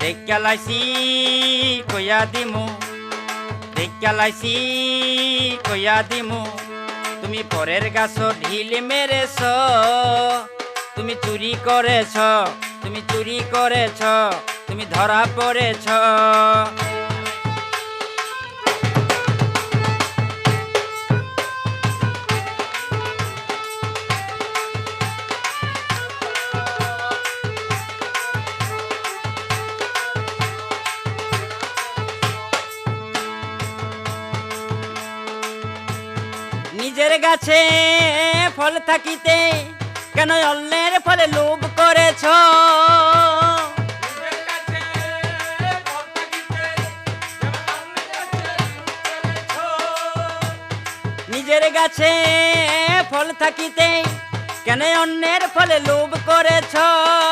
দেখা লাইছি কইয়া দিমু, দেখা লাইছি কইয়া দিমু, তুমি পরের গাছ ঢিল মেরেছ, তুমি চুরি করেছ, তুমি চুরি করেছ, তুমি ধরা পড়েছ। নিজের গাছে ফল থাকিতে কেন অন্যের ফলে লোভ করেছ? নিজের গাছে ফল থাকিতে কেন অন্যের ফলে লোভ করেছ?